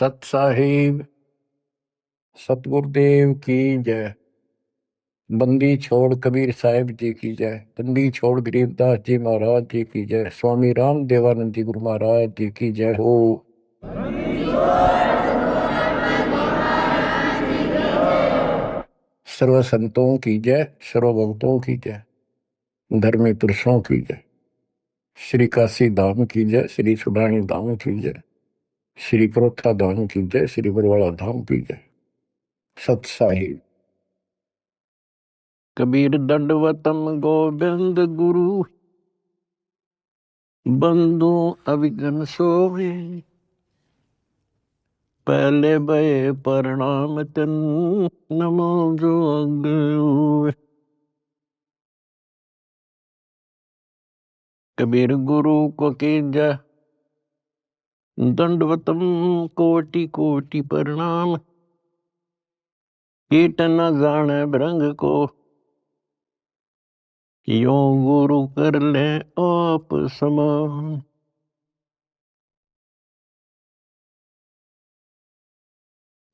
सत साहिब सतगुरुदेव की जय। बंदी छोड़ कबीर साहिब जी की जय। बंदी छोड़ गरीबदास जी महाराज जी की जय। स्वामी राम देवानंद जी गुरु महाराज जी की जय हो। सर्व संतों की जय, सर्व भक्तों की जय, धर्मी पुरुषों की जय। श्री काशी धाम की जय, श्री सुडानी धाम की जय, श्री प्रोथा धाम की जय, श्री बरवाड़ा धाम की जय। सत साहिब। कबीर दंडवतम गोविंद गुरु, बंधु अविघ्न सोवे। पहले भय प्रणाम तन, नमो जो अग्र। कबीर गुरु को कीजय दंडवतम, कोटि कोटि प्रणाम। कीट न जाने भृंग को, यो गुरु कर ले आप समान।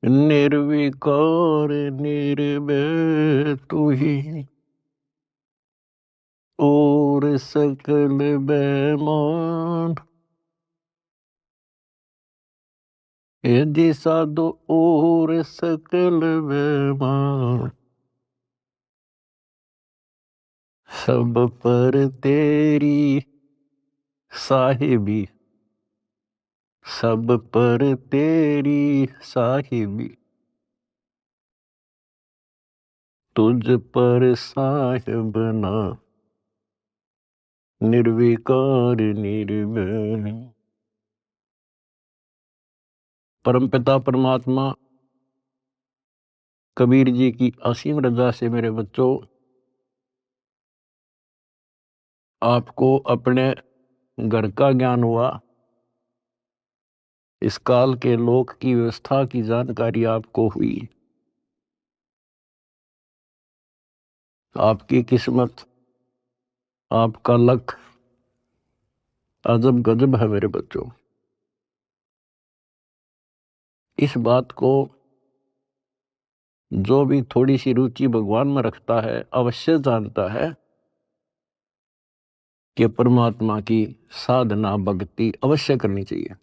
निर्विकार निर्भय तू ही, और सकल बेमान। यदि साधु और सकल बेमान, सब पर तेरी साहिबी, सब पर तेरी साहिबी। तुझ पर साहिब ना, निर्विकार निर्भय। परमपिता परमात्मा कबीर जी की असीम रजा से मेरे बच्चों, आपको अपने घर का ज्ञान हुआ। इस काल के लोक की व्यवस्था की जानकारी आपको हुई। आपकी किस्मत, आपका लक अजब गजब है मेरे बच्चों। इस बात को जो भी थोड़ी सी रुचि भगवान में रखता है अवश्य जानता है कि परमात्मा की साधना भक्ति अवश्य करनी चाहिए।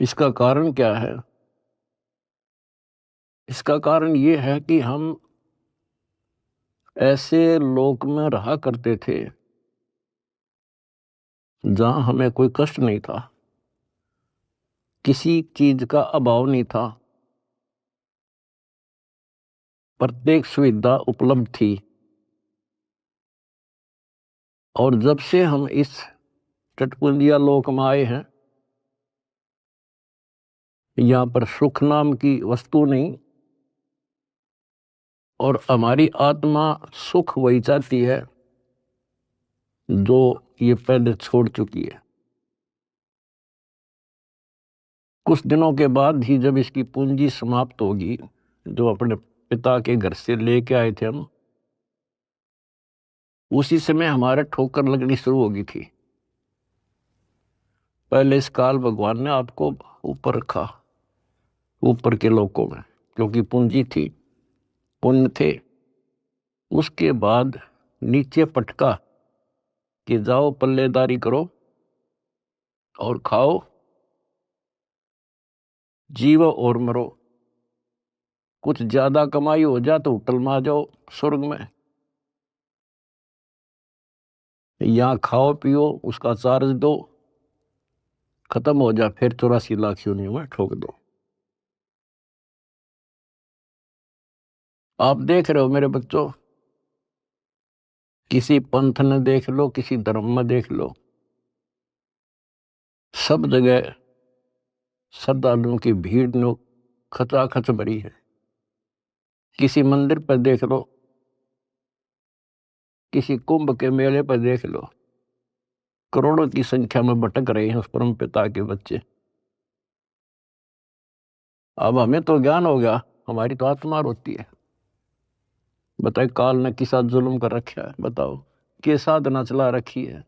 इसका कारण क्या है? इसका कारण ये है कि हम ऐसे लोक में रहा करते थे जहां हमें कोई कष्ट नहीं था, किसी चीज का अभाव नहीं था, प्रत्येक सुविधा उपलब्ध थी। और जब से हम इस चटकुंदिया लोक में आए हैं, यहाँ पर सुख नाम की वस्तु नहीं, और हमारी आत्मा सुख वही चाहती है जो ये पहले छोड़ चुकी है। कुछ दिनों के बाद ही जब इसकी पूंजी समाप्त होगी, जो अपने पिता के घर से लेके आए थे हम, उसी समय हमारे ठोकर लगनी शुरू होगी थी। पहले इस काल भगवान ने आपको ऊपर रखा, ऊपर के लोकों में, क्योंकि पूंजी थी, पुण्य थे। उसके बाद नीचे पटका कि जाओ पल्लेदारी करो और खाओ, जीवो और मरो। कुछ ज्यादा कमाई हो जा तो होटल में आ जाओ स्वर्ग में, यहाँ खाओ पियो, उसका चार्ज दो, खत्म हो जा, फिर 84 लाख योनियों में ठोक दो। आप देख रहे हो मेरे बच्चों, किसी पंथ ने देख लो, किसी धर्म में देख लो, सब जगह श्रद्धालुओं की भीड़ नो खचाखच भरी है। किसी मंदिर पर देख लो, किसी कुंभ के मेले पर देख लो, करोड़ों की संख्या में भटक रहे हैं उस परम पिता के बच्चे। अब हमें तो ज्ञान हो गया, हमारी तो आत्मा रोती है। बताए काल ने किसा जुल्म कर रखा है, बताओ के साधना चला रखी है।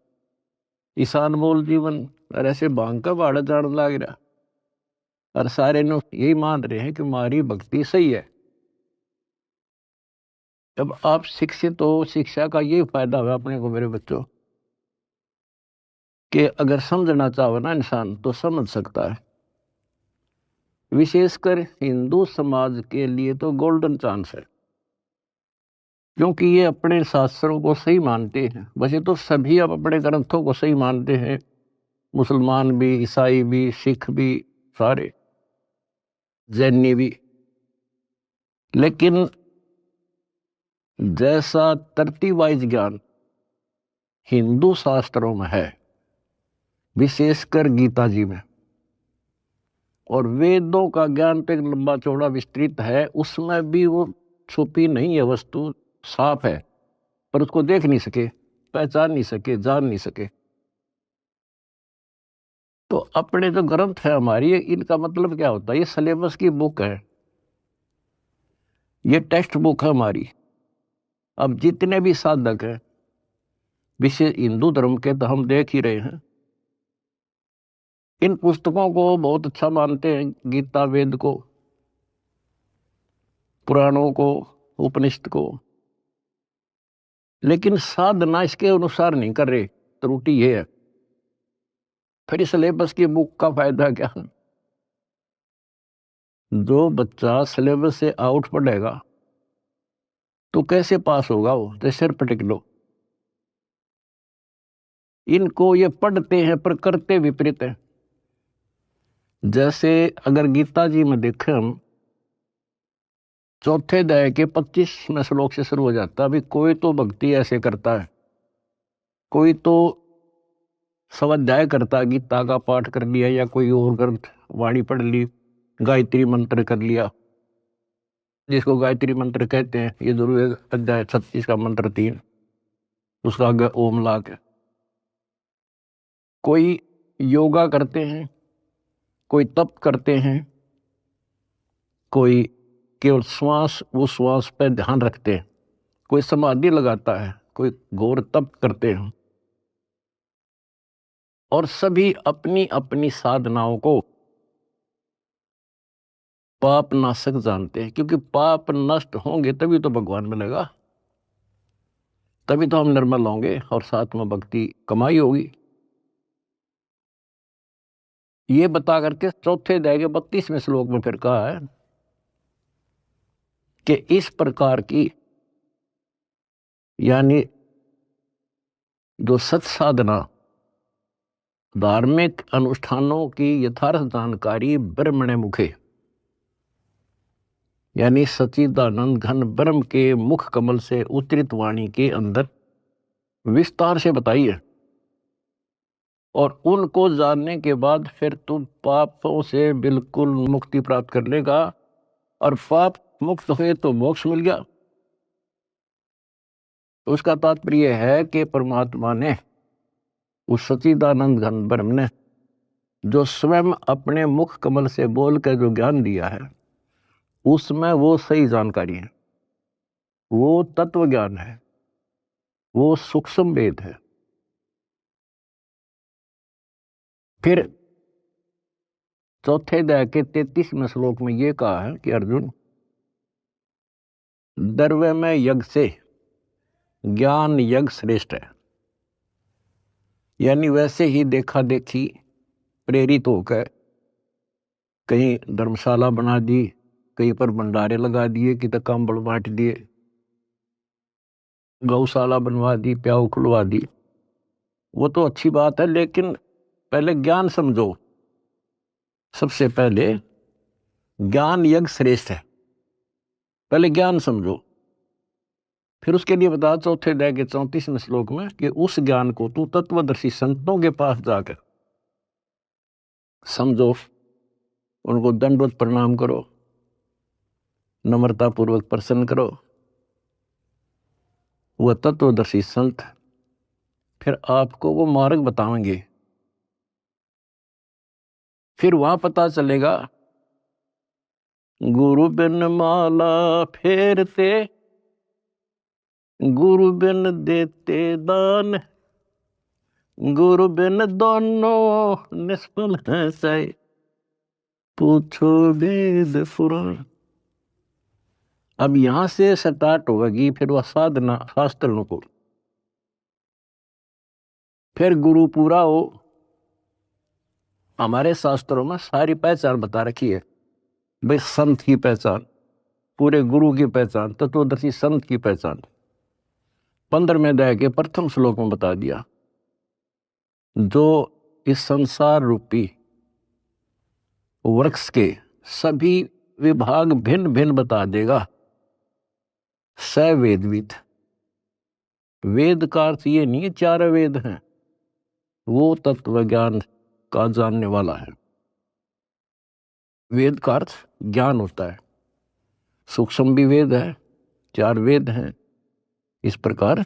ईशान मोल जीवन और ऐसे भांग का भाड़ा जान लाग रहा। और सारे नु यही मान रहे हैं कि हमारी भक्ति सही है। जब आप शिक्षित हो, शिक्षा का ये फायदा हुआ अपने को मेरे बच्चों, कि अगर समझना चाहो ना इंसान तो समझ सकता है। विशेषकर हिंदू समाज के लिए तो गोल्डन चांस है, क्योंकि ये अपने शास्त्रों को सही मानते हैं। वैसे तो सभी अब अपने ग्रंथों को सही मानते हैं, मुसलमान भी, ईसाई भी, सिख भी, सारे जैनी भी। लेकिन जैसा तरतीब वाइज ज्ञान हिंदू शास्त्रों में है, विशेषकर गीता जी में, और वेदों का ज्ञान तो एक लंबा चौड़ा विस्तृत है, उसमें भी वो छुपी नहीं है वस्तु, साफ है, पर उसको देख नहीं सके, पहचान नहीं सके, जान नहीं सके। तो अपने जो ग्रंथ है हमारी, इनका मतलब क्या होता है? ये सिलेबस की बुक है, ये टेक्स्ट बुक है हमारी। अब जितने भी साधक हैं विशेष हिंदू धर्म के, तो हम देख ही रहे हैं, इन पुस्तकों को बहुत अच्छा मानते हैं, गीता, वेद को, पुराणों को, उपनिषद को, लेकिन साधना इसके अनुसार नहीं कर रहे। त्रुटि ये है। फिर सिलेबस की बुक का फायदा क्या? जो बच्चा सिलेबस से आउट पढ़ेगा तो कैसे पास होगा? वो तो सिर पटक लो। इनको ये पढ़ते हैं पर करते विपरीत है। जैसे अगर गीता जी में देखें हम, चौथे अध्याय के 25वें श्लोक से शुरू हो जाता है। अभी कोई तो भक्ति ऐसे करता है, कोई तो स्वाध्याय करता है, गीता का पाठ कर लिया या कोई और ग्रंथ वाणी पढ़ ली, गायत्री मंत्र कर लिया, जिसको गायत्री मंत्र कहते हैं। ये जरूर अध्याय 36 का मंत्र 3, उसका आगे ओम ला के। कोई योगा करते हैं, कोई तप करते हैं, कोई केवल श्वास, वो श्वास पे ध्यान रखते हैं, कोई समाधि लगाता है, कोई घोर तप करते हैं। और सभी अपनी अपनी साधनाओं को पाप नाशक जानते हैं, क्योंकि पाप नष्ट होंगे तभी तो भगवान मिलेगा, तभी तो हम निर्मल होंगे और साथ में भक्ति कमाई होगी। ये बता करके चौथे अध्याय के 32वें श्लोक में फिर कहा है कि इस प्रकार की, यानी जो सत साधना, धार्मिक अनुष्ठानों की यथार्थ जानकारी ब्रह्मणे मुखे, यानी सच्चिदानंद घन ब्रह्म के मुख कमल से उतरित वाणी के अंदर विस्तार से बताई है। और उनको जानने के बाद फिर तुम पापों से बिल्कुल मुक्ति प्राप्त कर लेगा, और पाप मुक्त हुए तो मोक्ष मिल गया। तो उसका तात्पर्य है कि परमात्मा ने, उस सच्चिदानंद घन ब्रह्म ने, जो स्वयं अपने मुख कमल से बोल कर जो ज्ञान दिया है, उसमें वो सही जानकारी है, वो तत्व ज्ञान है, वो सूक्ष्म वेद है। फिर चौथे अध्याय के 33वें श्लोक में ये कहा है कि अर्जुन, द्रव्य में यज्ञ से ज्ञान यज्ञ श्रेष्ठ है। यानी वैसे ही देखा देखी प्रेरित होकर कहीं धर्मशाला बना दी, कहीं पर भंडारे लगा दिए, कि तक कंबल बांट दिए, गौशाला बनवा दी, प्याऊ खुलवा दी, वो तो अच्छी बात है, लेकिन पहले ज्ञान समझो। सबसे पहले ज्ञान यज्ञ श्रेष्ठ है, पहले ज्ञान समझो। फिर उसके लिए बता चौथे अध्याय के 34वें श्लोक में कि उस ज्ञान को तू तत्वदर्शी संतों के पास जाकर समझो, उनको दंडवत प्रणाम करो, नम्रता पूर्वक प्रसन्न करो। वह तत्वदर्शी संत फिर आपको वो मार्ग बताएंगे। फिर वहां पता चलेगा, गुरु बिन माला फेरते, गुरु बिन देते दान, गुरु बिन दोनों निष्फल है सही। पूछो वेद पुराण। अब यहां से स्टार्ट होगी फिर वह साधना शास्त्रों को, फिर गुरु पूरा हो। हमारे शास्त्रों में सारी पहचान बता रखी है भाई, संत की पहचान, पूरे गुरु की पहचान, तत्वदर्शी संत की पहचान 15वें अध्याय के प्रथम श्लोक में बता दिया। जो इस संसार रूपी वृक्ष के सभी विभाग भिन्न भिन्न बता देगा, स वेदविद। वेद का अर्थ ये नहीं है 4 वेद हैं, वो तत्व ज्ञान का जानने वाला है। वेद का अर्थ ज्ञान होता है, सूक्ष्म भी वेद है, 4 वेद हैं इस प्रकार।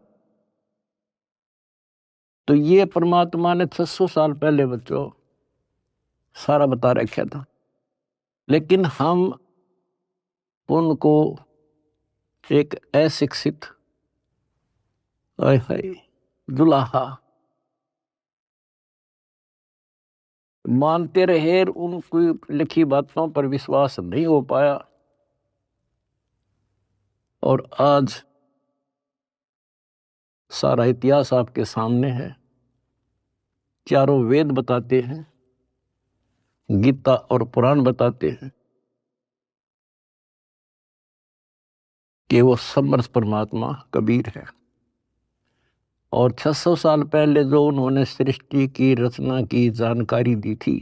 तो ये परमात्मा ने 600 साल पहले बच्चों सारा बता रखा था, लेकिन हम उनको एक अशिक्षित दुलाहा मानते रहे, उनकी लिखी बातों पर विश्वास नहीं हो पाया। और आज सारा इतिहास आपके सामने है, चारों वेद बताते हैं, गीता और पुराण बताते हैं कि वो समर्थ परमात्मा कबीर है। और 600 साल पहले जो उन्होंने सृष्टि की रचना की जानकारी दी थी,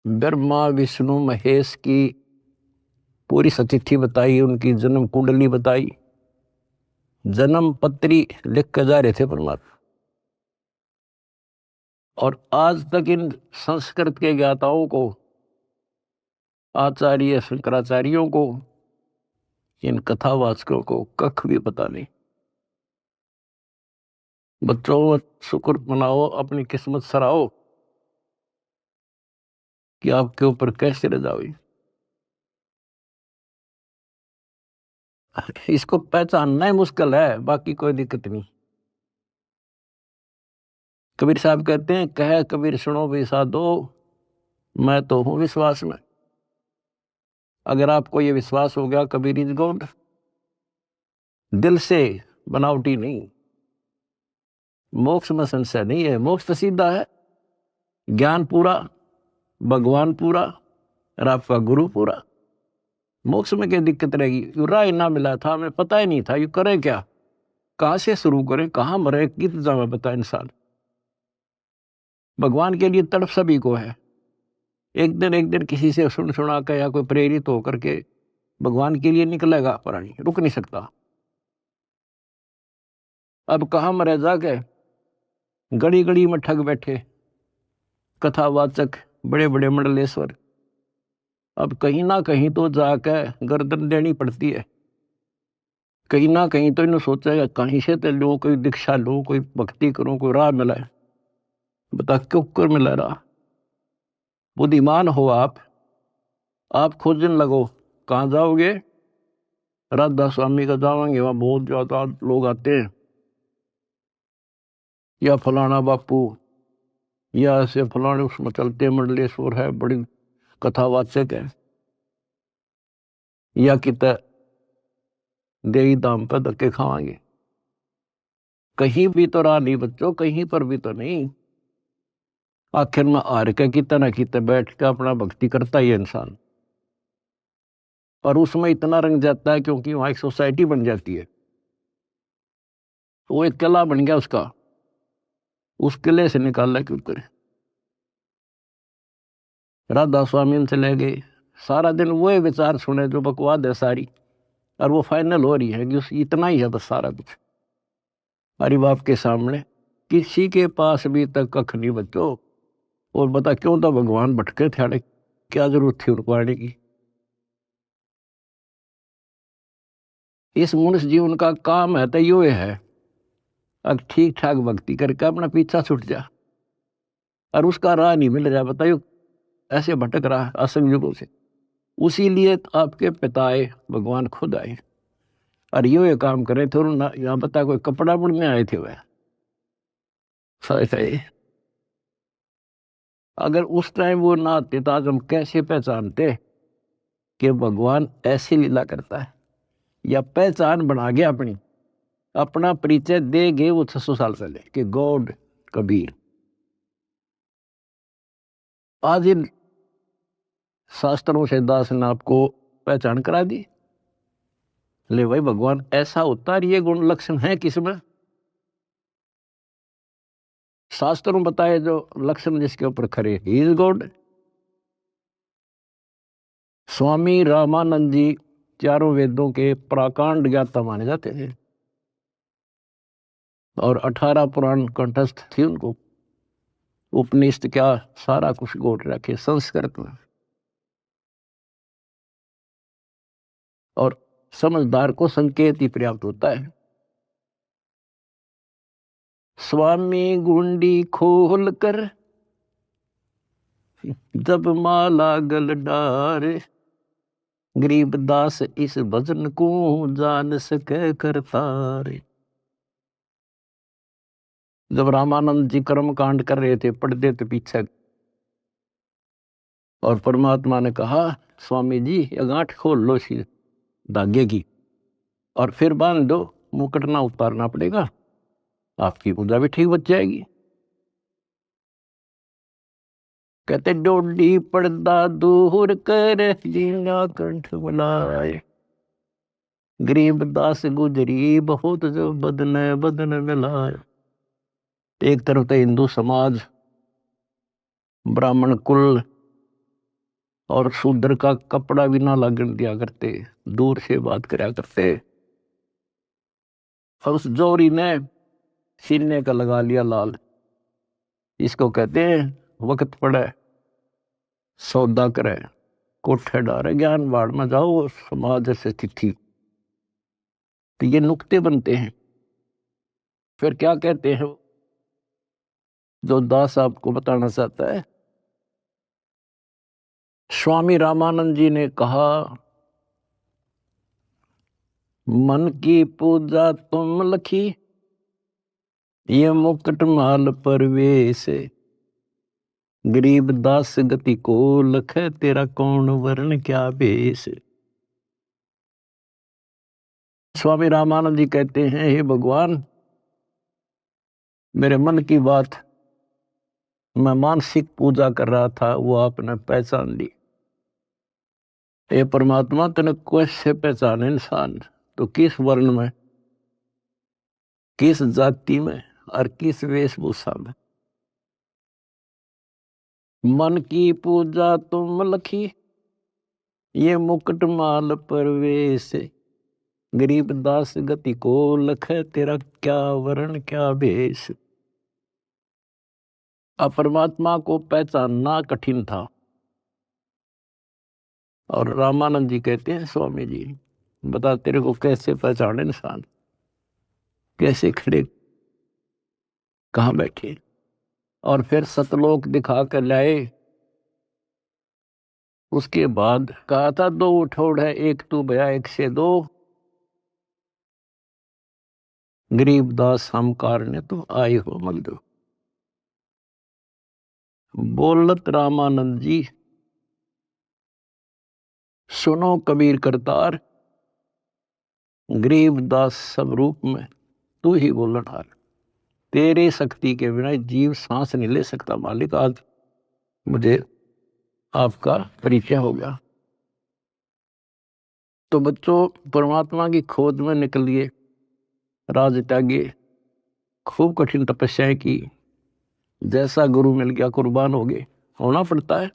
ब्रह्मा विष्णु महेश की पूरी सतिथि बताई, उनकी जन्म कुंडली बताई, जन्म पत्री लिख कर जा रहे थे परमात्मा। और आज तक इन संस्कृत के ज्ञाताओं को, आचार्य शंकराचार्यों को, इन कथावाचकों को कख भी पता नहीं। बच्चों शुक्र मनाओ, अपनी किस्मत सराहो कि आपके ऊपर कैसे रजा हुई। इसको पहचानना ही मुश्किल है, बाकी कोई दिक्कत नहीं। कबीर साहब कहते हैं, कह कबीर सुनो भी साधो, मैं तो हूं विश्वास में। अगर आपको ये विश्वास हो गया कबीर इज गॉड, दिल से, बनावटी नहीं, मोक्ष में संशय नहीं है। मोक्ष तो सीधा है, ज्ञान पूरा, भगवान पूरा और आपका गुरु पूरा। मोक्ष में क्या दिक्कत रहेगी? यू राय ना मिला था, हमें पता ही नहीं था यू करें क्या, कहां से शुरू करें, कहां मरे, कित जावे बता इंसान। भगवान के लिए तड़प सभी को है। एक दिन किसी से सुन सुना कर या कोई प्रेरित होकर के भगवान के लिए निकलेगा प्राणी, रुक नहीं सकता। अब कहां मरे जाके, गड़ी गड़ी में ठग बैठे कथावाचक, बड़े बड़े मंडलेश्वर। अब कहीं ना कहीं तो जाकर गर्दन देनी पड़ती है, कहीं ना कहीं तो इन्हें सोचेगा कहीं से तो लो, कोई दीक्षा लो, कोई भक्ति करो, कोई राह मिला है। बता क्यों कर मिला राह? बुद्धिमान हो आप खोजने लगो। कहाँ जाओगे? राधा स्वामी का जाओगे, वहां बहुत ज्यादा लोग आते हैं, या फलाना बापू, या ऐसे फलाने उसमें चलते मंडलेश्वर है, बड़ी कथावाचक है, या कित देवी दाम पर धक्के खावांगे। कहीं भी तो राह नहीं बच्चों, कहीं पर भी तो नहीं। आखिर में हार के कितना ना कितना बैठ के अपना भक्ति करता ही है इंसान, और उसमें इतना रंग जाता है क्योंकि वहां एक सोसाइटी बन जाती है, वो एक किला बन गया उसका, उस किले से निकालना क्यों करे। राधा स्वामी उनसे ले गए, सारा दिन वो विचार सुने जो बकवाद है सारी, और वो फाइनल हो रही है कि उस इतना ही है बस सारा कुछ। हरि बाप के सामने किसी के पास भी तक कख नहीं बच्चों। और बता क्यों था भगवान भटके थे, क्या जरूरत थी उनको आने की? इस मनुष्य जीवन का काम है तो यो है, अब ठीक ठाक भक्ति करके अपना पीछा छूट जा, और उसका राह नहीं मिल रहा, बताइयो ऐसे भटक रहा है असंग युगों से। उसी लिए आपके पिताए भगवान खुद आए और ये काम करे थे। और यहाँ बता कोई कपड़ा बुनने आए थे वह, अगर उस टाइम वो ना आते तो आज हम कैसे पहचानते कि भगवान ऐसी लीला करता है, या पहचान बना गया अपनी, अपना परिचय दे गए वो 600 साल पहले कि गॉड कबीर। आज इन शास्त्रों से दास ने आपको पहचान करा दी, ले भाई भगवान ऐसा होता है, ये गुण लक्षण है किसमें? शास्त्रों में बताए जो लक्षण जिसके ऊपर खरे, he is God. Swami Ramanand जी चारों वेदों के प्राकांड ज्ञाता माने जाते थे और 18 पुराण कंठस्थ थी उनको। उपनिषद क्या सारा कुछ गोट रखे संस्कृत में। और समझदार को संकेत ही पर्याप्त होता है। स्वामी गुंडी खोल कर जब माला गल डारे, गरीब दास इस भजन को जान सके करतारे। जब रामानंद जी कर्म कांड कर रहे थे, पढ़ते थे पीछे, और परमात्मा ने कहा स्वामी जी ये गांठ खोल लो इसी धागे की और फिर बांध दो, मुकुट ना उतारना पड़ेगा, आपकी पूजा भी ठीक बच जाएगी। कहते डोडी पर्दा दूर कर जीना कंठ बुलाए, गरीब दास गुजरी बहुत जो बदन बदन मिलाए। एक तरफ तो हिंदू समाज, ब्राह्मण कुल और शूद्र का कपड़ा भी ना लगन दिया करते, दूर से बात करा करते। और उस जोरी ने सीने का लगा लिया लाल। इसको कहते हैं वक्त पड़े सौदा करे, कोठे डारे ज्ञान बाढ़ में जाओ समाज से तिथि। तो ये नुक्ते बनते हैं। फिर क्या कहते हैं जो दास आपको बताना चाहता है, स्वामी रामानंद जी ने कहा मन की पूजा तुम लखी, ये मुकुट माल परवेश, गरीब दास गति को लख, तेरा कौन वर्ण क्या भेष। स्वामी रामानंद जी कहते हैं हे भगवान, मेरे मन की बात मैं मानसिक पूजा कर रहा था, वो आपने पहचान ली। हे परमात्मा तने कैसे पहचाने इंसान, तो किस वर्ण में, किस जाति में और किस वेशभूषा में। मन की पूजा तुम लखी, ये मुकुट माल परवेश, गरीब दास गति को लख, तेरा क्या वर्ण क्या भेष। अब परमात्मा को पहचानना कठिन था। और रामानंद जी कहते हैं स्वामी जी बता तेरे को कैसे पहचाने इंसान, कैसे खड़े कहाँ बैठे। और फिर सतलोक दिखा कर लाए। उसके बाद कहा था दो उठोड़ है, एक तू भया एक से दो, गरीब दास हम कारने तो आए हो मगदो। बोलत रामानंद जी सुनो कबीर करतार, गरीब दास सब रूप में तू ही बोलन हार। तेरे शक्ति के बिना जीव सांस नहीं ले सकता मालिक। आज मुझे आपका परिचय हो गया। तो बच्चों परमात्मा की खोज में निकलिए, राज त्यागिए, खूब कठिन तपस्याएं की, जैसा गुरु मिल गया कुर्बान हो गए, होना पड़ता है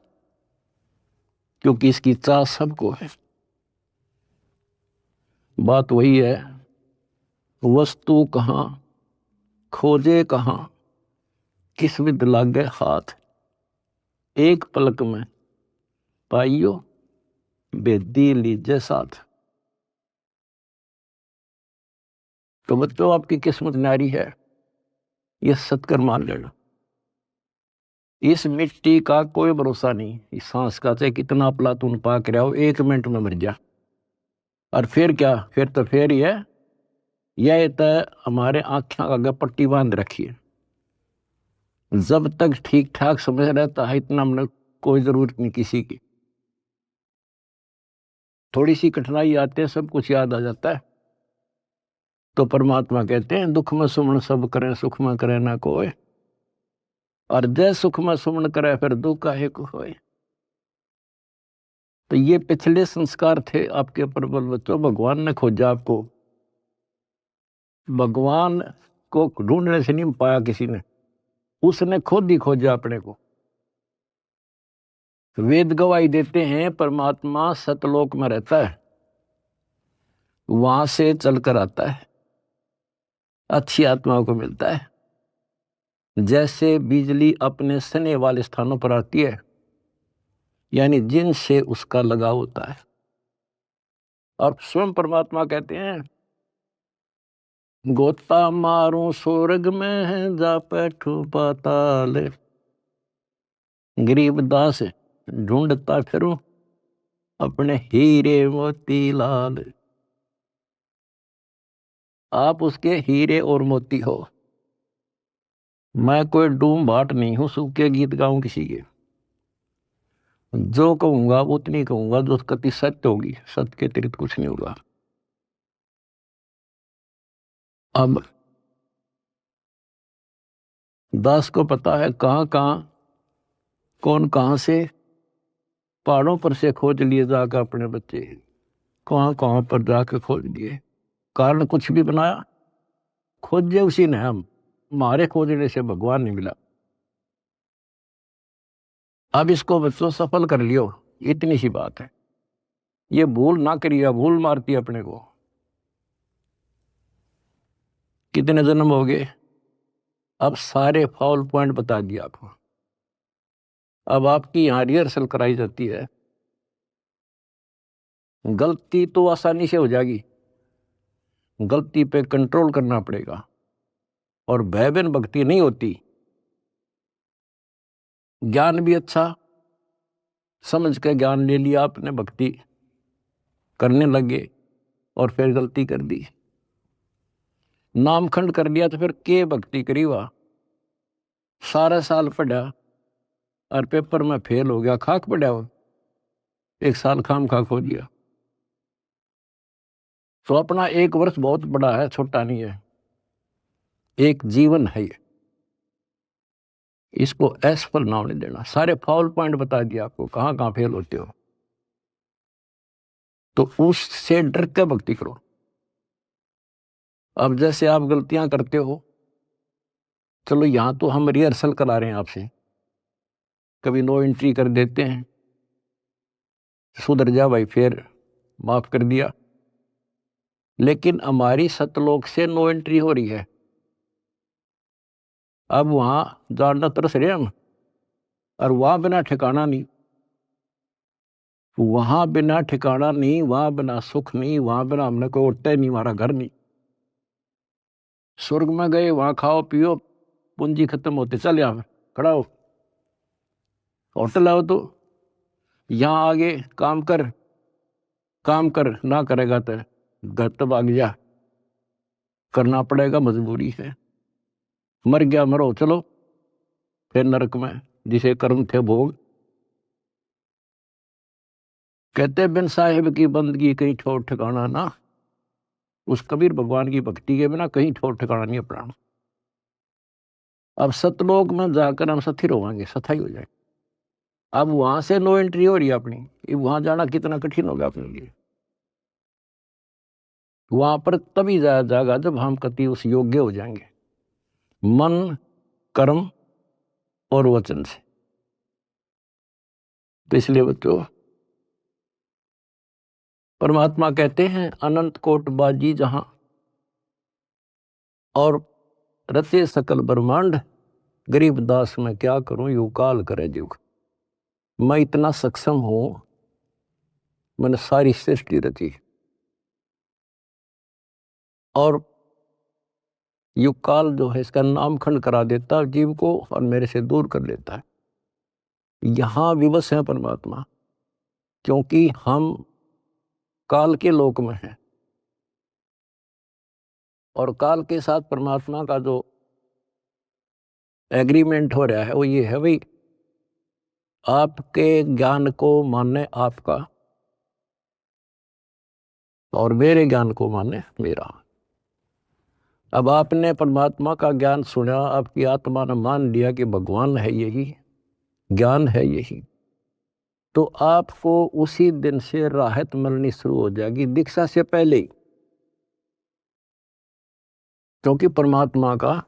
क्योंकि इसकी चाह सबको है। बात वही है, वस्तु कहाँ खोजे कहाँ, किस विद लागे हाथ, एक पलक में पाइयो बेदी लीजे साथ। तो बच्चों आपकी किस्मत न्यारी है, ये सत्कर मान लेना। इस मिट्टी का कोई भरोसा नहीं, इस सांस का चाहे कितना प्लातून पाक रहा हो, 1 मिनट में मर जा। और फिर क्या, फिर तो फिर ही है, यह तो हमारे आँखें आगे पट्टी बांध रखी है। जब तक ठीक ठाक समझ रहता है इतना हमने कोई जरूरत नहीं किसी की। थोड़ी सी कठिनाई आते हैं सब कुछ याद आ जाता है। तो परमात्मा कहते हैं दुख में सुमन सब करे सुख में करे ना कोई, और जय सुख में सुमन करे फिर दुख काहे को होए। तो ये पिछले संस्कार थे आपके प्रबल बच्चों। भगवान ने खोजा आपको, भगवान को ढूंढने से नहीं पाया किसी ने, उसने खुद ही खोजा अपने को। वेद गवाही देते हैं परमात्मा सतलोक में रहता है, वहां से चलकर आता है, अच्छी आत्माओं को मिलता है। जैसे बिजली अपने सने वाले स्थानों पर आती है, यानी जिनसे उसका लगाव होता है। और स्वयं परमात्मा कहते हैं गोता मारूं स्वर्ग में जा बैठू पाताल, गरीबदास ढूंढता फिरूं अपने हीरे मोती लाल। आप उसके हीरे और मोती हो। मैं कोई डूम भाट नहीं हूं सूखे गीत गाऊं किसी के। जो कहूंगा उतनी कहूंगा जो कति सत्य होगी, सत्य के अतिरिक्त कुछ नहीं होगा। अब दास को पता है कहां कहां कौन कहां से पहाड़ों पर से खोज लिए जाकर अपने बच्चे, कहां कहां पर जाकर खोज लिए। कारण कुछ भी बनाया, खोजे उसी ने। हम हमारे खोजने से भगवान नहीं मिला। अब इसको बच्चों सफल कर लियो, इतनी सी बात है। ये भूल ना करिए, भूल मारती है अपने को। कितने जन्म हो गए, अब सारे फाउल पॉइंट बता दिया आपको। अब आपकी यहां रिहर्सल कराई जाती है। गलती तो आसानी से हो जाएगी, गलती पे कंट्रोल करना पड़ेगा। और भय बिन भक्ति नहीं होती। ज्ञान भी अच्छा समझ के ज्ञान ले लिया आपने, भक्ति करने लगे और फिर गलती कर दी, नामखंड कर लिया, तो फिर के भक्ति करी हुआ। सारा साल पढ़ा और पेपर में फेल हो गया, खाक पड़ा हो, एक साल खाम खा खो दिया। तो अपना एक वर्ष बहुत बड़ा है, छोटा नहीं है, एक जीवन है ये। इसको असफल नाम नहीं देना। सारे फाउल पॉइंट बता दिया आपको, कहां कहां फेल होते हो। तो उससे डर के भक्ति करो। अब जैसे आप गलतियां करते हो, चलो यहां तो हम रिहर्सल करा रहे हैं आपसे, कभी नो एंट्री कर देते हैं, सुधर जा भाई, फिर माफ कर दिया। लेकिन हमारी सतलोक से नो एंट्री हो रही है। अब वहां जानना तरस रहे हम, और वहां बिना ठिकाना नहीं, वहां बिना ठिकाना नहीं, वहां बिना सुख नहीं, वहां बिना हमने कोई उठता ही नहीं, हमारा घर नहीं। स्वर्ग में गए, वहां खाओ पियो, पूंजी खत्म होते चल यहां खड़ा हो, होटल आओ तो यहां आगे काम कर, काम कर ना करेगा तो घर तो भाग जा, करना पड़ेगा, मजबूरी है। मर गया मरो, चलो फिर नरक में जिसे कर्म थे भोग। कहते बिन साहिब की बंदगी कहीं ठोर ठिकाना ना। उस कबीर भगवान की भक्ति के बिना कहीं ठोर ठिकाना नहीं अपना। अब सतलोक में जाकर हम स्थिर होंगे, सथाई हो जाए। अब वहां से नो एंट्री हो रही है अपनी, वहां जाना कितना कठिन होगा अपने लिए। वहां पर तभी जाया जाएगा जब हम कति उस योग्य हो जाएंगे, मन कर्म और वचन से। तो इसलिए बच्चों परमात्मा कहते हैं अनंत कोट बाजी जहां और रचे सकल ब्रह्मांड, गरीब दास मैं क्या करूं यू काल करे जुग। मैं इतना सक्षम हूं, मैंने सारी सृष्टि रची और युग काल जो है इसका नामखंड करा देता है जीव को और मेरे से दूर कर लेता है। यहां विवश है परमात्मा, क्योंकि हम काल के लोक में हैं और काल के साथ परमात्मा का जो एग्रीमेंट हो रहा है वो ये है भाई, आपके ज्ञान को माने आपका और मेरे ज्ञान को माने मेरा। अब आपने परमात्मा का ज्ञान सुना, आपकी आत्मा ने मान लिया कि भगवान है यही, ज्ञान है यही, तो आपको उसी दिन से राहत मिलनी शुरू हो जाएगी, दीक्षा से पहले ही। क्योंकि परमात्मा का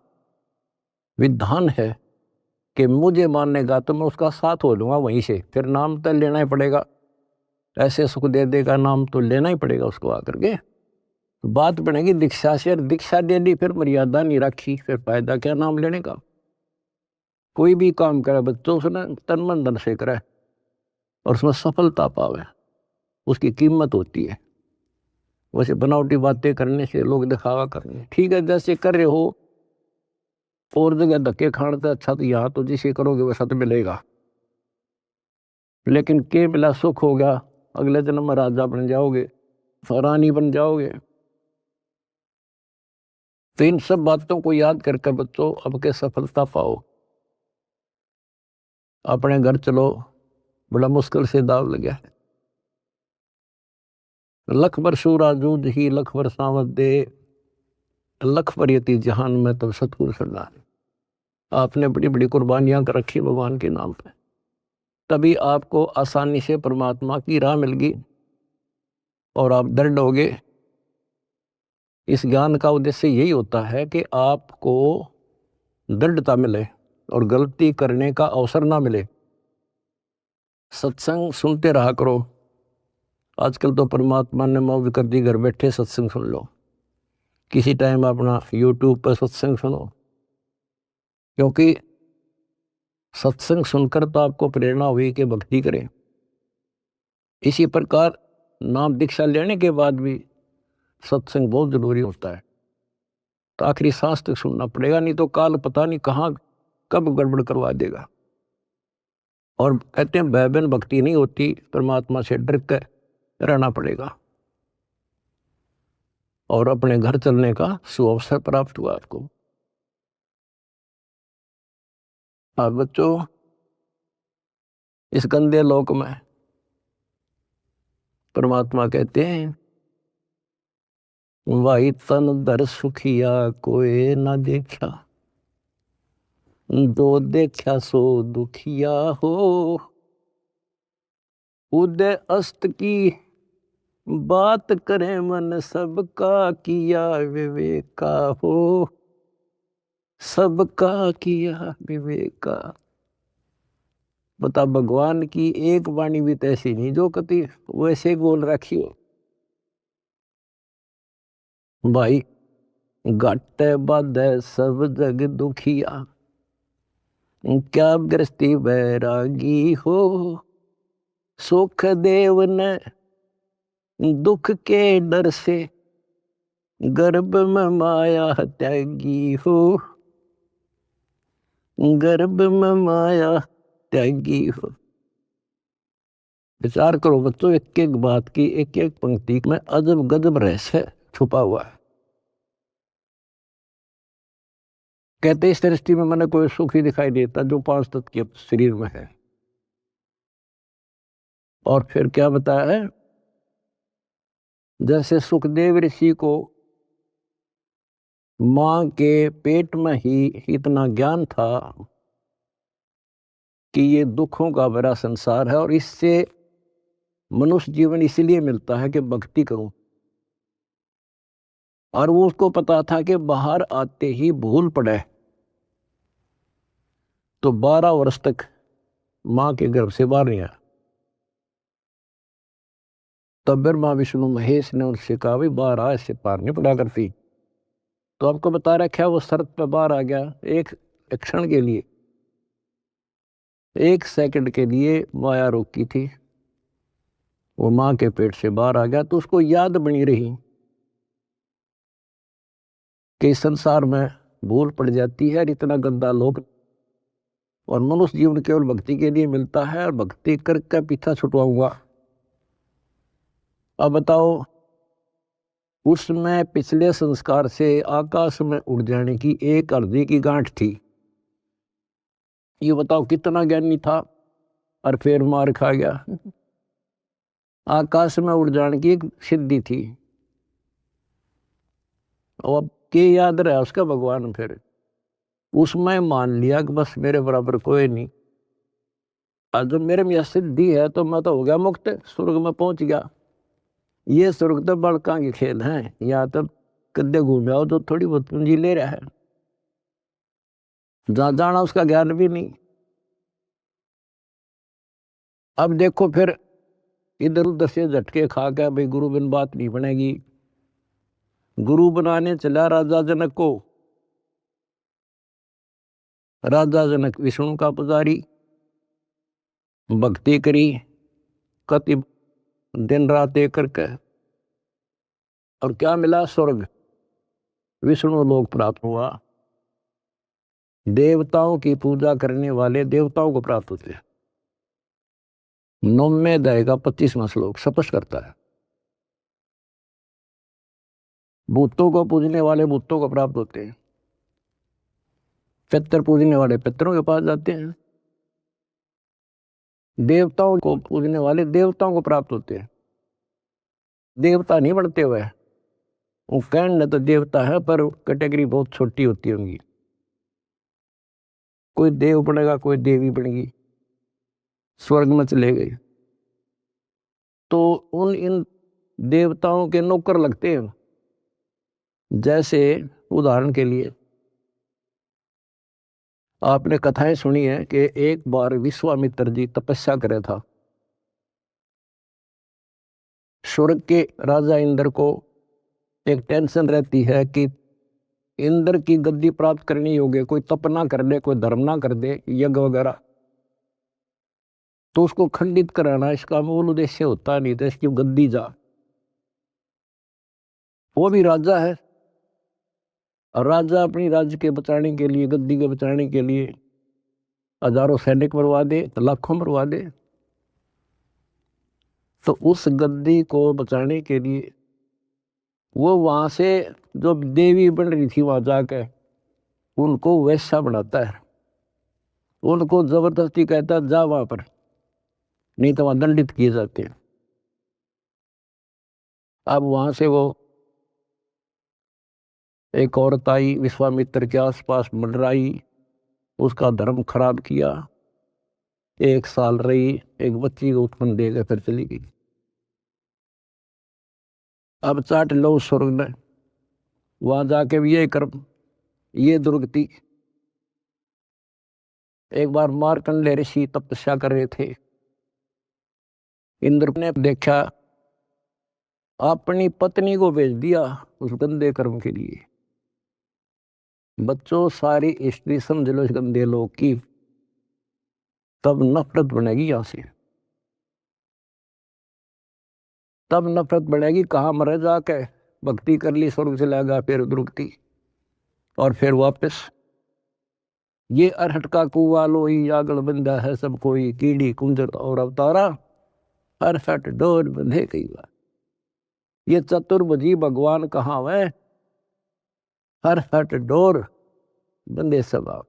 विधान है कि मुझे मानेगा तो मैं उसका साथ हो लूंगा वहीं से, फिर नाम तो लेना ही पड़ेगा, ऐसे सुख दे देगा नाम तो लेना ही पड़ेगा उसको आकर के। तो बात बनेगी दीक्षा से, दीक्षा दे ली फिर मर्यादा नहीं रखी, फिर फायदा क्या नाम लेने का। कोई भी काम करे बच्चों उसने तन मन धन से करे और उसमें सफलता पावे, उसकी कीमत होती है। वैसे बनावटी बातें करने से, लोग दिखावा करने, ठीक है जैसे कर रहे हो और जगह धक्के खाने से अच्छा तो यहाँ तो जिसे करोगे वैसा तो मिलेगा, लेकिन के मिला सुख हो गया, अगले जन्म में राजा बन जाओगे, रानी बन जाओगे। तो इन सब बातों को याद करके बच्चों अब के सफलता पाओ। अपने घर चलो, बड़ा मुश्किल से दाव लगा है। लख बरसूरा जूझ ही लख बरसावत दे, लख बरियती जहान में तब सतगुरु सरदार। आपने बड़ी बड़ी कुर्बानियां कर रखी भगवान के नाम पे, तभी आपको आसानी से परमात्मा की राह मिल गई और आप दृढ़ हो गए। इस ज्ञान का उद्देश्य यही होता है कि आपको दृढ़ता मिले और गलती करने का अवसर ना मिले। सत्संग सुनते रहा करो। आजकल तो परमात्मा ने मौज कर दी, घर बैठे सत्संग सुन लो, किसी टाइम अपना यूट्यूब पर सत्संग सुनो, क्योंकि सत्संग सुनकर तो आपको प्रेरणा हुई कि भक्ति करें। इसी प्रकार नाम दीक्षा लेने के बाद भी सत्संग बहुत जरूरी होता है। तो आखिरी सांस तक सुनना पड़ेगा, नहीं तो काल पता नहीं कहाँ कब गड़बड़ करवा देगा। और कहते हैं भय बिन भक्ति नहीं होती, परमात्मा से डर कर रहना पड़ेगा और अपने घर चलने का सुअवसर प्राप्त हुआ आपको। और बच्चों इस गंदे लोक में परमात्मा कहते हैं वाई तन दर सुखिया कोई ना देखा, दो देखा सो दुखिया हो, उदय अस्त की बात करे मन सबका किया विवेका हो, सबका किया विवेका। बता भगवान की एक वाणी भी तो ऐसी नहीं जो कति वैसे बोल रखी हो। भाई घट बाधे सब जग दुखिया, क्या गृहस्थी बैरागी हो, सुख देव ने दुख के डर से गर्भ में माया त्यागी हो, गर्भ में माया त्यागी हो। विचार करो बच्चों, एक एक बात की, एक एक पंक्ति में अजब गजब रहस्य छुपा हुआ है। कहते इस दृष्टि में मैंने कोई सुख ही दिखाई देता जो 5 तत्व के शरीर में है। और फिर क्या बताया है, जैसे सुखदेव ऋषि को मां के पेट में ही इतना ज्ञान था कि ये दुखों का भरा संसार है और इससे मनुष्य जीवन इसलिए मिलता है कि भक्ति करूं, और वो उसको पता था कि बाहर आते ही भूल पड़े तो 12 वर्ष तक मां के गर्भ से बाहर नहीं आया। तब ब्रह्मा विष्णु महेश ने उनसे कहा भाई बाहर आ, इससे पार नहीं पड़ा करती। तो आपको बता रखा है वो शर्त पे बाहर आ गया। एक क्षण के लिए, 1 सेकंड के लिए माया रोकी थी, वो मां के पेट से बाहर आ गया। तो उसको याद बनी रही कि संसार में भूल पड़ जाती है, इतना गंदा लोग, और मनुष्य जीवन केवल भक्ति के लिए मिलता है और भक्ति करके पीछा छुटवाऊंगा। अब बताओ, उसमें पिछले संस्कार से आकाश में उड़ जाने की एक अर्जी की गांठ थी। ये बताओ कितना ज्ञानी था और फिर मार खा गया। आकाश में उड़ जाने की एक सिद्धि थी, और अब के याद रहा उसका भगवान, फिर उसमें मान लिया कि बस मेरे बराबर कोई नहीं। आज जब मेरे में यह सिद्धि है तो मैं तो हो गया मुक्त, स्वर्ग में पहुंच गया। ये स्वर्ग तो बड़का के खेल हैं, यहाँ तो कद्दे घूम आओ तो थोड़ी बहुत पूंजी ले रहा है, जहां जाना उसका ज्ञान भी नहीं। अब देखो फिर इधर उधर से झटके खा के भाई गुरु बिन बात नहीं बनेगी। गुरु बनाने चला राजा जनक को। राजा जनक विष्णु का पुजारी, भक्ति करी कति दिन रात एक करके, और क्या मिला? स्वर्ग, विष्णु लोक प्राप्त हुआ। देवताओं की पूजा करने वाले देवताओं को प्राप्त होते हैं। 9वें अध्याय का 25वां श्लोक स्पष्ट करता है। भूतों को पूजने वाले भूतों को प्राप्त होते हैं, पितर पूजने वाले पितरों के पास जाते हैं, देवताओं को पूजने वाले देवताओं को प्राप्त होते हैं। देवता नहीं बनते हुए, वो कहने तो देवता है पर कैटेगरी बहुत छोटी होती होंगी। कोई देव बनेगा, कोई देवी बनेगी, स्वर्ग में चले गए तो उन इन देवताओं के नौकर लगते हैं। जैसे उदाहरण के लिए आपने कथाएं सुनी है कि एक बार विश्वामित्र जी तपस्या करे था। स्वर्ग के राजा इंद्र को एक टेंशन रहती है कि इंद्र की गद्दी प्राप्त करनी होगी, कोई तप ना कर दे, कोई धर्म ना कर दे, यज्ञ वगैरह, तो उसको खंडित कराना इसका मूल उद्देश्य होता नहीं था। इसकी गद्दी जा, वो भी राजा है, और राजा अपनी राज्य के बचाने के लिए, गद्दी के बचाने के लिए हजारों सैनिक मरवा दे, लाखों मरवा दे। तो उस गद्दी को बचाने के लिए वो वहां से जो देवी बन रही थी वहां जाकर उनको वैसा बनाता है, उनको जबरदस्ती कहता है जा वहां पर, नहीं तो वहां दंडित किए जाते हैं। अब वहां से वो एक औरत आई, विश्वामित्र के आसपास मंडराई, उसका धर्म खराब किया, 1 साल रही, एक बच्ची को उत्पन्न देकर फिर चली गई। अब चाट लो स्वर्ग ने, वहां जाके भी ये कर्म, ये दुर्गति। एक बार मार्कंडेय ऋषि तपस्या कर रहे थे, इंद्र ने देखा, अपनी पत्नी को भेज दिया उस गंदे कर्म के लिए। बच्चों सारी स्त्री समझ लो इस गंदे लोग की, तब नफरत बनेगी यहां से, तब नफरत बढ़ेगी। कहाँ मरे जाके, भक्ति कर ली स्वर्ग चला गया, फिर दुर्गति, और फिर वापस ये अरहट का कुआ लोई आगल बंदा है सब कोई, कीड़ी कुंजर और अवतारा, अरहट डोर बंधे कई बार। ये चतुर्भुजी भगवान कहाँ है? अरहट डोर बंदे सब आप।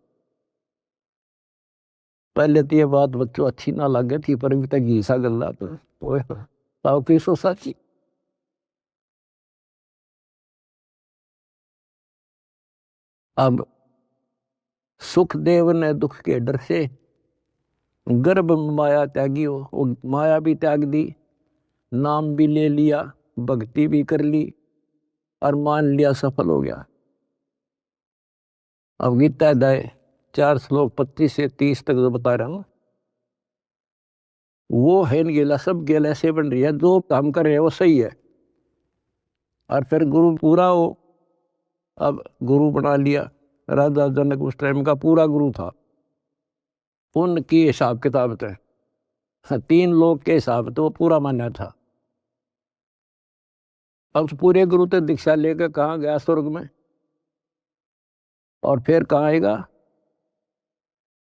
पहले तो ये बात बच्चों अच्छी ना लगे थी, पर अभी तक घीसा गल्ला तो की सो साची। अब सुखदेव ने दुख के डर से गर्भ में माया त्यागी हो, वो माया भी त्याग दी, नाम भी ले लिया, भक्ति भी कर ली, और मान लिया सफल हो गया। अब गीता अध्याय 4 श्लोक 25 से 30 तक जो बता रहा हूं, वो है गेला, सब गेल ऐसे बन रही है, जो काम कर रहे हैं वो सही है, और फिर गुरु पूरा हो। अब गुरु बना लिया, राजा जनक उस टाइम का पूरा गुरु था, उनकी हिसाब किताब थे, 3 लोग के हिसाब तो वो पूरा मान्या था। अब उस पूरे गुरु तो दीक्षा लेकर कहाँ गया? स्वर्ग में। और फिर कहाँ आएगा?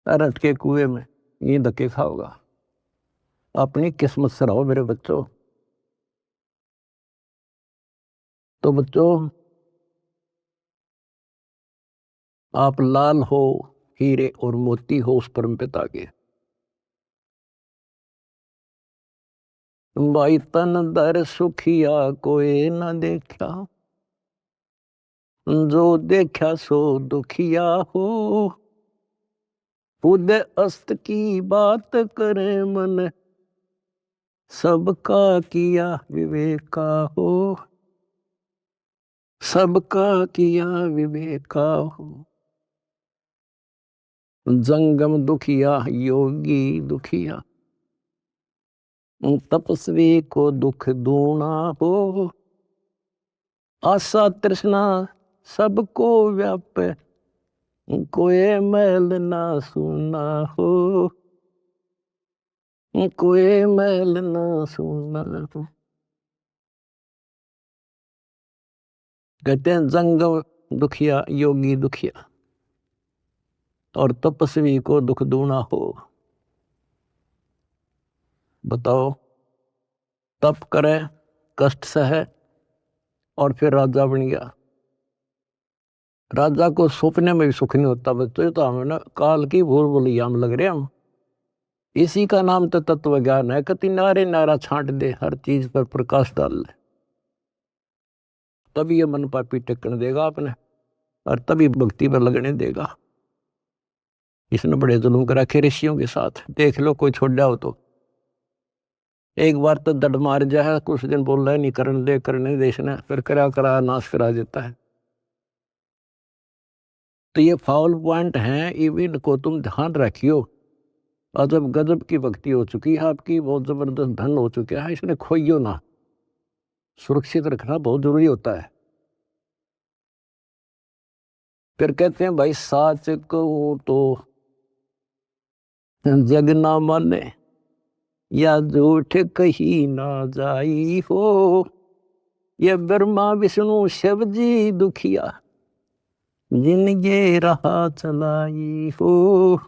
अरहट के कुएं में, ये धक्के खाओगा। अपनी किस्मत से रहो मेरे बच्चों। तो बच्चों, आप लाल हो, हीरे और मोती हो उस परम पिता के। भाई तन दर सुखिया कोई न देखा, जो देखा सो दुखिया हो। उदय अस्त की बात करे मन, सबका किया विवेका हो। सबका किया विवेका हो। जंगम दुखिया योगी दुखिया, तपस्वी को दुख दूना हो। आशा तृष्णा सबको व्यापे, कोई मैल ना सुना हो। कोई मैल ना सुना हो। कहते हैं जंगम दुखिया योगी दुखिया और तपस्वी को दुख दूना हो। बताओ, तप करे, कष्ट सहे और फिर राजा बन गया। राजा को सपने में भी सुख नहीं होता। बच्चों ये तो हमें ना काल की भूल भुलैया में लग रहे हम। इसी का नाम तो तत्व ज्ञान है। कति नारे नारा छांट दे, हर चीज पर प्रकाश डाल ले, तभी ये मन पापी टेकने देगा आपने, और तभी भक्ति में लगने देगा। इसने बड़े जुल्म कर रखे ऋषियों के साथ। देख लो, कोई छोड़ जाओ तो एक बार तो दड मार जाए, कुछ दिन बोल रहा है नहीं करने देश ने, फिर करा नाश करा देता है। तो ये फाउल पॉइंट हैं, इवन को तुम ध्यान रखियो। अजब गजब की भक्ति हो चुकी है आपकी, बहुत जबरदस्त धन हो चुका है, इसने खोइयो ना। सुरक्षित रखना बहुत जरूरी होता है। फिर कहते हैं भाई साच को तो जग ना माने, या झूठ कही ना जाई हो। ये ब्रह्मा विष्णु शिव जी दुखिया, जिन ये राह चलाई हो।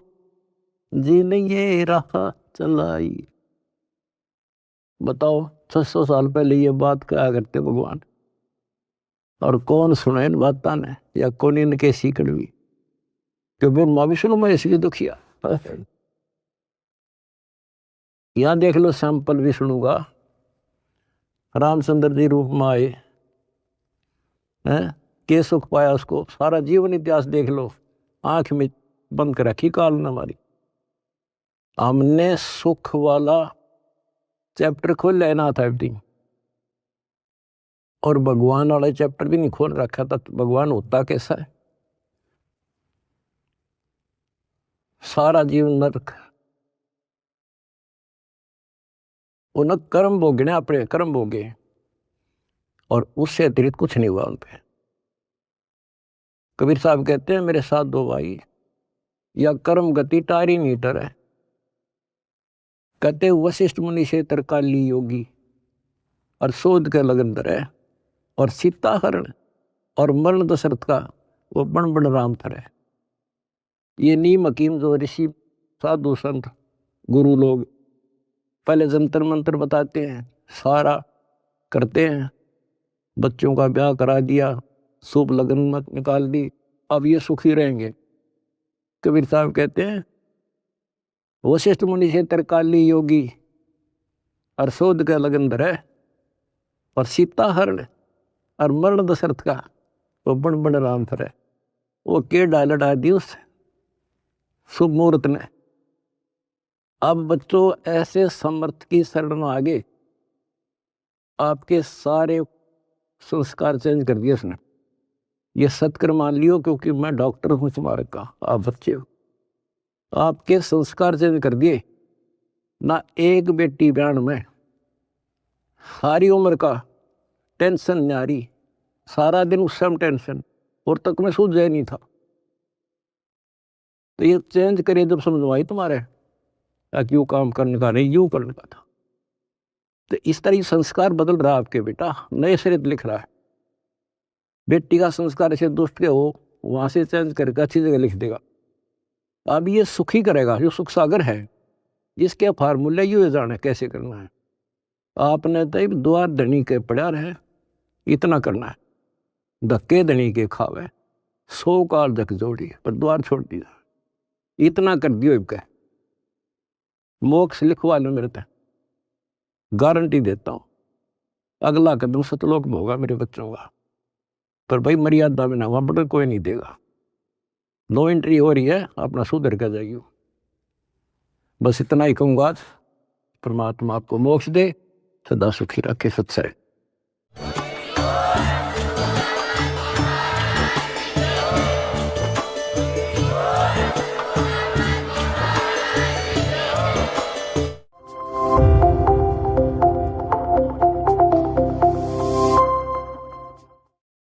जिन ये राह चलाई। बताओ 600 साल पहले ये बात क्या करते भगवान, और कौन सुने इन बातों ने, या कौन इनके सीखड़ भी, कि ब्रह्मा विष्णु में इसकी दुखिया। यहां देख लो सैंपल विष्णु का, रामचंद्र जी रूप में आए हैं, के सुख पाया उसको। सारा जीवन इतिहास देख लो, आंख में बंद कर रखी काल ने हमारी। हमने सुख वाला चैप्टर खोल लेना था एवरीथिंग, और भगवान वाला चैप्टर भी नहीं खोल रखा था। तो भगवान होता कैसा है? सारा जीवन नरक, उन कर्म भोगने, अपने कर्म भोगे, और उससे अतिरिक्त कुछ नहीं हुआ उन पे। कबीर साहब कहते हैं मेरे साथ दो भाई, या कर्म गति टारी मीटर है। कहते वशिष्ठ मुनि से तरकाली योगी, और शोध के लगन धरे, और सीता हरण और मरण दशरथ का वो बण बण राम थरे। ये नीम हकीम जो ऋषि साधु संत गुरु लोग पहले जंतर मंत्र बताते हैं, सारा करते हैं, बच्चों का ब्याह करा दिया, शुभ लगन मत निकाल दी, अब ये सुखी रहेंगे। कबीर साहब कहते हैं वशिष्ठ मुनि से तरकाली योगी, और शोध का लगन धरे, और सीता हरण और मरण दशरथ का वो बण बण राम थरे। वो के डाल दी उस शुभ मुहूर्त ने। अब बच्चों ऐसे समर्थ की शरण में आगे आपके सारे संस्कार चेंज कर दिए उसने। ये सत्कर मान लियो, क्योंकि मैं डॉक्टर हूं तुम्हारे का, आप बच्चे हो। आपके संस्कार चेंज कर दिए ना। एक बेटी ब्यान में सारी उम्र का टेंशन न्यारी, सारा दिन उस समय टेंशन, और तक में सूझ जाए नहीं था। तो ये चेंज करे जब समझवाई तुम्हारे, क्यों काम करने का नहीं, यूं करने का था। तो इस तरह संस्कार बदल रहा आपके बेटा, नए सिरे लिख रहा है। बेटी का संस्कार ऐसे दुष्ट के हो, वहां से चेंज करके अच्छी जगह लिख देगा। अब ये सुखी करेगा, जो सुख सागर है, जिसके फार्मूले यू जाने कैसे करना है। आपने तो द्वार धनी के पड़ा रहे, इतना करना है। धक्के धनी के खावे, 100 काल धक जोड़ी, पर द्वार छोड़ दिया। इतना कर दियो इनका, मोक्ष लिखवा लो मेरे तक, गारंटी देता हूं। अगला कदम सतलोक में होगा मेरे बच्चों का, पर भाई मर्यादा में ना, वहां बड़ा कोई नहीं देगा। नो एंट्री हो रही है, अपना सुधर कर जाइयो। बस इतना ही कहूंगा। परमात्मा आपको मोक्ष दे, सदा सुखी रखे। सत्संग।